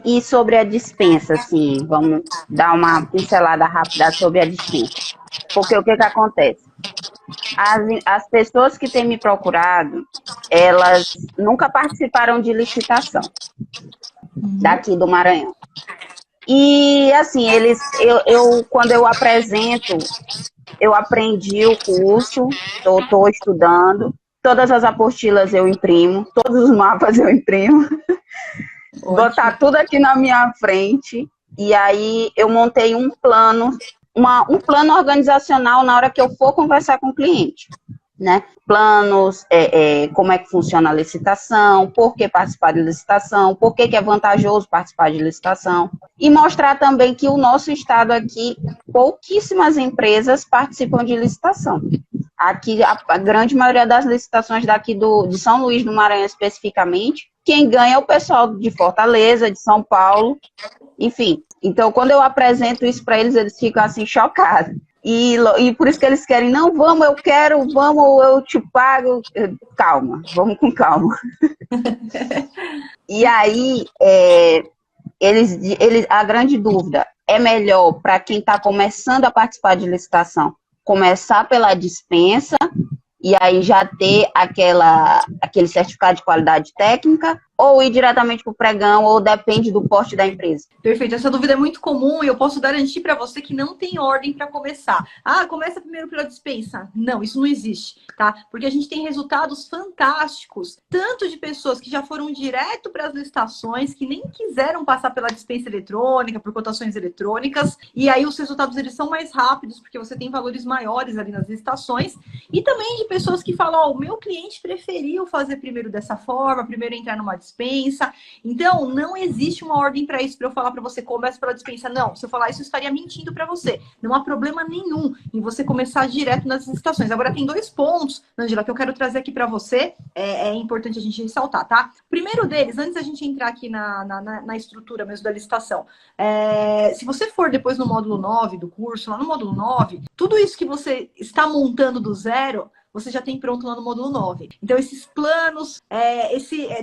E sobre a dispensa, assim, vamos dar uma pincelada rápida sobre a dispensa. Porque o que que acontece? As pessoas que têm me procurado, elas nunca participaram de licitação daqui do Maranhão. E, assim, quando eu apresento, eu aprendi o curso, estou estudando, todas as apostilas eu imprimo, todos os mapas eu imprimo, botar Ótimo. tudo aqui na minha frente, e aí eu montei um plano, um plano organizacional na hora que eu for conversar com o cliente, né? Planos, como é que funciona a licitação, por que participar de licitação, por que é vantajoso participar de licitação, e mostrar também que o nosso estado aqui, pouquíssimas empresas participam de licitação. Aqui, a grande maioria das licitações daqui de São Luís do Maranhão especificamente, quem ganha é o pessoal de Fortaleza, de São Paulo, enfim. Então, quando eu apresento isso para eles, eles ficam assim chocados. E por isso que eles querem, não, vamos, eu quero, vamos, eu te pago. Calma, vamos com calma. E aí, a grande dúvida, é melhor para quem está começando a participar de licitação, começar pela dispensa, e aí já ter aquele certificado de qualidade técnica, ou ir diretamente para o pregão, ou depende do porte da empresa? Perfeito, essa dúvida é muito comum e eu posso garantir para você que não tem ordem para começar. Ah, começa primeiro pela dispensa. Não, isso não existe, tá? Porque a gente tem resultados fantásticos, tanto de pessoas que já foram direto para as licitações, que nem quiseram passar pela dispensa eletrônica, por cotações eletrônicas, e aí os resultados eles são mais rápidos, porque você tem valores maiores ali nas licitações, e também de pessoas que falam, ó, o meu cliente preferiu fazer primeiro dessa forma, primeiro entrar numa dispensa. Então, não existe uma ordem para isso, para eu falar para você, começa pela dispensa. Não, se eu falar isso, eu estaria mentindo para você. Não há problema nenhum em você começar direto nas licitações. Agora, tem dois pontos, Angela, que eu quero trazer aqui para você. É importante a gente ressaltar, tá? Primeiro deles, antes da gente entrar aqui na estrutura mesmo da licitação, se você for depois no módulo 9 do curso, lá no módulo 9, tudo isso que você está montando do zero, você já tem pronto lá no módulo 9. Então, esses planos,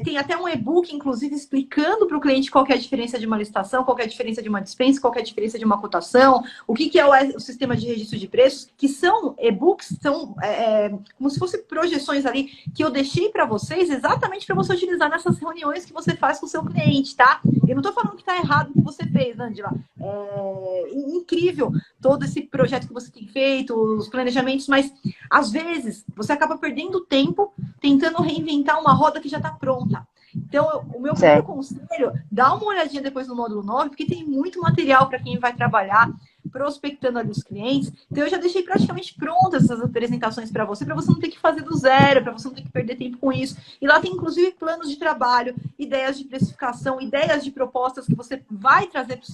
tem até um e-book, inclusive, explicando para o cliente qual que é a diferença de uma licitação, qual que é a diferença de uma dispensa, qual que é a diferença de uma cotação, o que é o sistema de registro de preços, que são e-books, são como se fossem projeções ali que eu deixei para vocês exatamente para você utilizar nessas reuniões que você faz com o seu cliente, tá? Eu não estou falando que está errado o que você fez, Angela. É incrível todo esse projeto que você tem feito, os planejamentos, mas às vezes você acaba perdendo tempo tentando reinventar uma roda que já está pronta. Então, o meu primeiro conselho, dá uma olhadinha depois no módulo 9, porque tem muito material para quem vai trabalhar prospectando ali os clientes. Então, eu já deixei praticamente prontas essas apresentações para você não ter que fazer do zero, para você não ter que perder tempo com isso. E lá tem, inclusive, planos de trabalho, ideias de precificação, ideias de propostas que você vai trazer para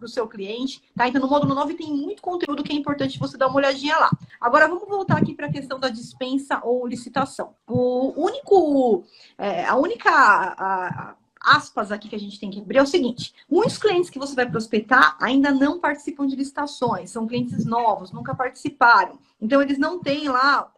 o seu cliente. Tá? Então, no módulo 9 tem muito conteúdo que é importante você dar uma olhadinha lá. Agora, vamos voltar aqui para a questão da dispensa ou licitação. A única aspas aqui que a gente tem que abrir é o seguinte: muitos clientes que você vai prospectar ainda não participam de licitações, são clientes novos, nunca participaram. Então, eles não têm lá,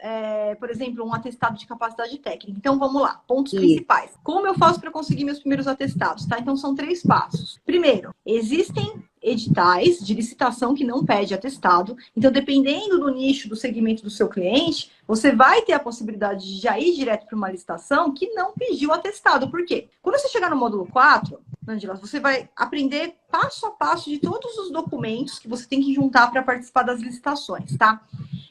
por exemplo, um atestado de capacidade técnica. Então, vamos lá, pontos principais. Como eu faço para conseguir meus primeiros atestados? Tá? Então, são 3 passos. Primeiro, existem editais de licitação que não pede atestado. Então, dependendo do nicho, do segmento do seu cliente, você vai ter a possibilidade de já ir direto para uma licitação que não pediu atestado. Por quê? Quando você chegar no módulo 4, Angela, você vai aprender passo a passo de todos os documentos que você tem que juntar para participar das licitações, tá?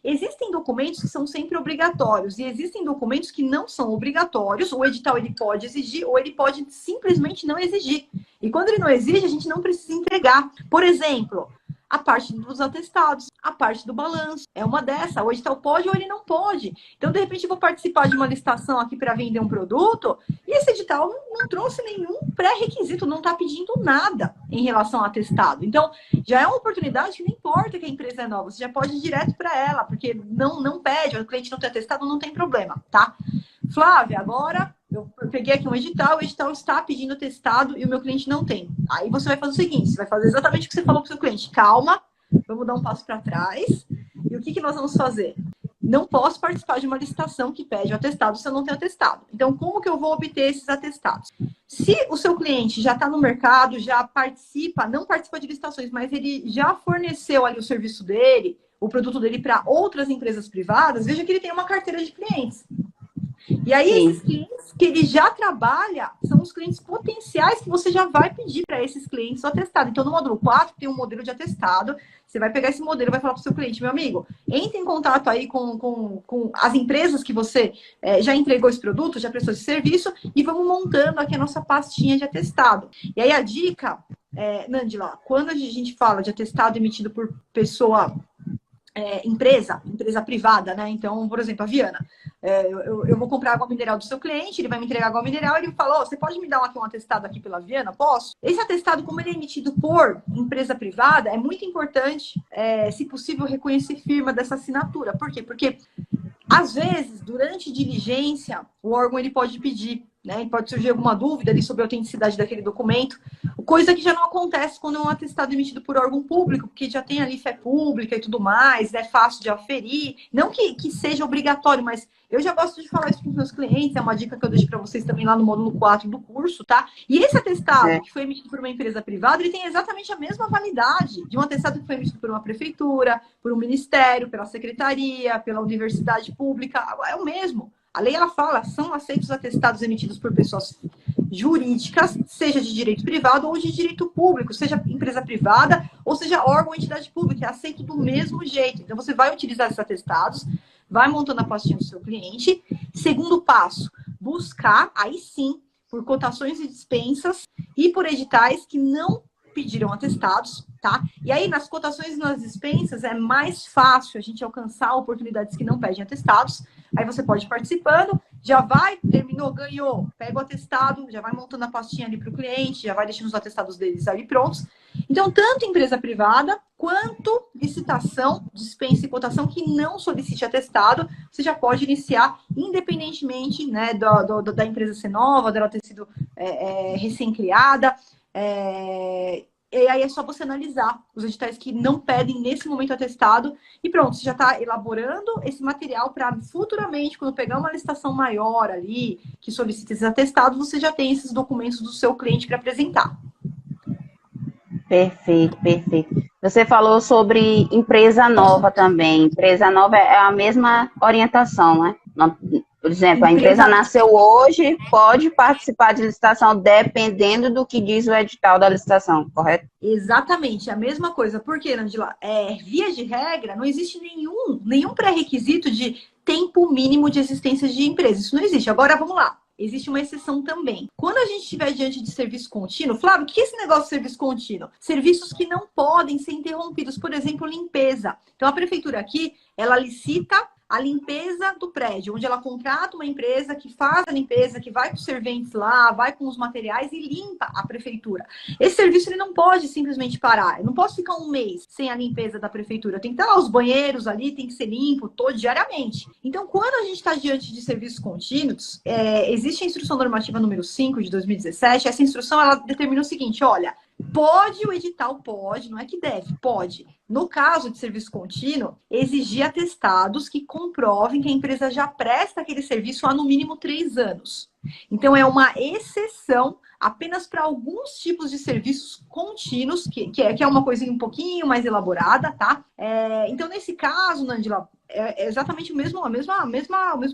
Existem documentos que são sempre obrigatórios e existem documentos que não são obrigatórios. O edital ele pode exigir ou ele pode simplesmente não exigir. E quando ele não exige, a gente não precisa entregar. Por exemplo, a parte dos atestados, a parte do balanço. É uma dessa. O edital pode ou ele não pode. Então, de repente, eu vou participar de uma licitação aqui para vender um produto e esse edital não trouxe nenhum pré-requisito, não está pedindo nada em relação ao atestado. Então, já é uma oportunidade que não importa que a empresa é nova, você já pode ir direto para ela, porque não pede, o cliente não tem atestado, não tem problema, tá? Flávia, agora eu peguei aqui um edital, o edital está pedindo atestado e o meu cliente não tem. Aí você vai fazer o seguinte, você vai fazer exatamente o que você falou para o seu cliente. Calma, vamos dar um passo para trás. E o que nós vamos fazer? Não posso participar de uma licitação que pede o atestado se eu não tenho atestado. Então, como que eu vou obter esses atestados? Se o seu cliente já está no mercado, já participa, não participa de licitações, mas ele já forneceu ali o serviço dele, o produto dele para outras empresas privadas, veja que ele tem uma carteira de clientes. E aí, Sim. esses clientes que ele já trabalha são os clientes potenciais que você já vai pedir para esses clientes o atestado. Então, no módulo 4, tem um modelo de atestado. Você vai pegar esse modelo e vai falar para o seu cliente, meu amigo, entre em contato aí com as empresas que você já entregou esse produto, já prestou esse serviço, e vamos montando aqui a nossa pastinha de atestado. E aí, a dica, Nandila, quando a gente fala de atestado emitido por pessoa... empresa privada, né? Então, por exemplo, a Viana. Eu vou comprar água mineral do seu cliente, ele vai me entregar água mineral, ele falou, você pode me dar um atestado aqui pela Viana? Posso? Esse atestado, como ele é emitido por empresa privada, é muito importante, se possível, reconhecer firma dessa assinatura. Por quê? Porque, às vezes, durante diligência, o órgão ele pode pedir, né? E pode surgir alguma dúvida ali sobre a autenticidade daquele documento, coisa que já não acontece quando é um atestado emitido por órgão público, porque já tem ali fé pública e tudo mais, é fácil de aferir. Não que seja obrigatório, mas eu já gosto de falar isso para os meus clientes, é uma dica que eu deixo para vocês também lá no módulo 4 do curso, tá? E esse atestado que foi emitido por uma empresa privada, ele tem exatamente a mesma validade de um atestado que foi emitido por uma prefeitura, por um ministério, pela secretaria, pela universidade pública, é o mesmo. A lei, ela fala, são aceitos atestados emitidos por pessoas jurídicas, seja de direito privado ou de direito público, seja empresa privada ou seja órgão ou entidade pública, é aceito do mesmo jeito. Então, você vai utilizar esses atestados, vai montando a pastinha do seu cliente. Segundo passo, buscar, aí sim, por cotações e dispensas e por editais que não pediram atestados, tá? E aí, nas cotações e nas dispensas, é mais fácil a gente alcançar oportunidades que não pedem atestados. Aí você pode ir participando, já vai, terminou, ganhou, pega o atestado, já vai montando a pastinha ali para o cliente, já vai deixando os atestados deles ali prontos. Então, tanto empresa privada, quanto licitação, dispensa e cotação que não solicite atestado, você já pode iniciar, independentemente, né, da empresa ser nova, dela ter sido recém-criada. E aí é só você analisar os editais que não pedem nesse momento atestado e pronto, você já está elaborando esse material para futuramente, quando pegar uma licitação maior ali, que solicita esses atestados, você já tem esses documentos do seu cliente para apresentar. Perfeito, perfeito. Você falou sobre empresa nova também. Empresa nova é a mesma orientação, né? Por exemplo, a empresa nasceu hoje, pode participar de licitação dependendo do que diz o edital da licitação, correto? Exatamente, a mesma coisa. Por quê, Nandila? Via de regra, não existe nenhum pré-requisito de tempo mínimo de existência de empresa. Isso não existe. Agora, vamos lá. Existe uma exceção também. Quando a gente estiver diante de serviço contínuo, Flávio, o que é esse negócio de serviço contínuo? Serviços que não podem ser interrompidos, por exemplo, limpeza. Então, a prefeitura aqui, ela licita a limpeza do prédio, onde ela contrata uma empresa que faz a limpeza, que vai com os serventes lá, vai com os materiais e limpa a prefeitura. Esse serviço ele não pode simplesmente parar. Eu não posso ficar um mês sem a limpeza da prefeitura. Tem que estar lá os banheiros ali, tem que ser limpo diariamente. Então, quando a gente está diante de serviços contínuos, existe a instrução normativa número 5 de 2017. Essa instrução ela determina o seguinte, olha, o edital pode, não é que deve, pode. No caso de serviço contínuo, exigir atestados que comprovem que a empresa já presta aquele serviço há no mínimo 3 anos. Então, é uma exceção apenas para alguns tipos de serviços contínuos, que é uma coisinha um pouquinho mais elaborada, tá? Então, nesse caso, Nandila, é exatamente o mesmo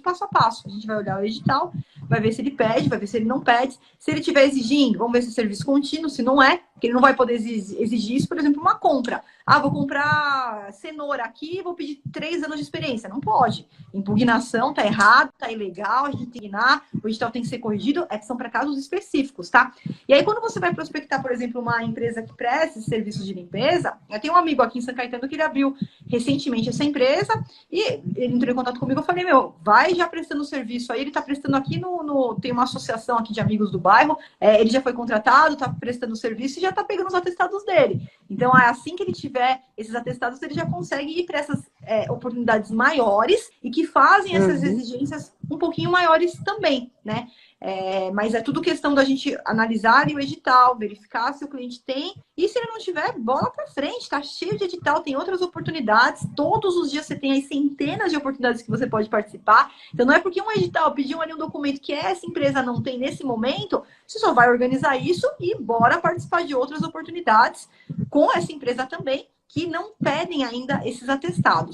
passo a passo. A gente vai olhar o edital, vai ver se ele pede, vai ver se ele não pede. Se ele estiver exigindo, vamos ver se é serviço contínuo, se não é, que ele não vai poder exigir isso, por exemplo, uma compra. Vou comprar cenoura aqui, vou pedir 3 anos de experiência. Não pode. Impugnação, tá errado, tá ilegal, a gente tem que impugnar, o edital tem que ser corrigido, que são para casos específicos, tá? E aí, quando você vai prospectar, por exemplo, uma empresa que presta serviços de limpeza, eu tenho um amigo aqui em São Caetano que ele abriu recentemente essa empresa e ele entrou em contato comigo, eu falei, vai já prestando serviço aí, ele tá prestando aqui tem uma associação aqui de amigos do bairro, ele já foi contratado, tá prestando serviço e já tá pegando os atestados dele. Então, assim que ele tiver esses atestados, ele já consegue ir para essas oportunidades maiores e que fazem essas exigências um pouquinho maiores também, né? Mas é tudo questão da gente analisar o edital, verificar se o cliente tem. E se ele não tiver, bola para frente. Tá cheio de edital, tem outras oportunidades. Todos os dias você tem aí centenas de oportunidades que você pode participar. Então não é porque um edital pediu ali um documento que essa empresa não tem nesse momento, você só vai organizar isso e bora participar de outras oportunidades com essa empresa também, que não pedem ainda esses atestados.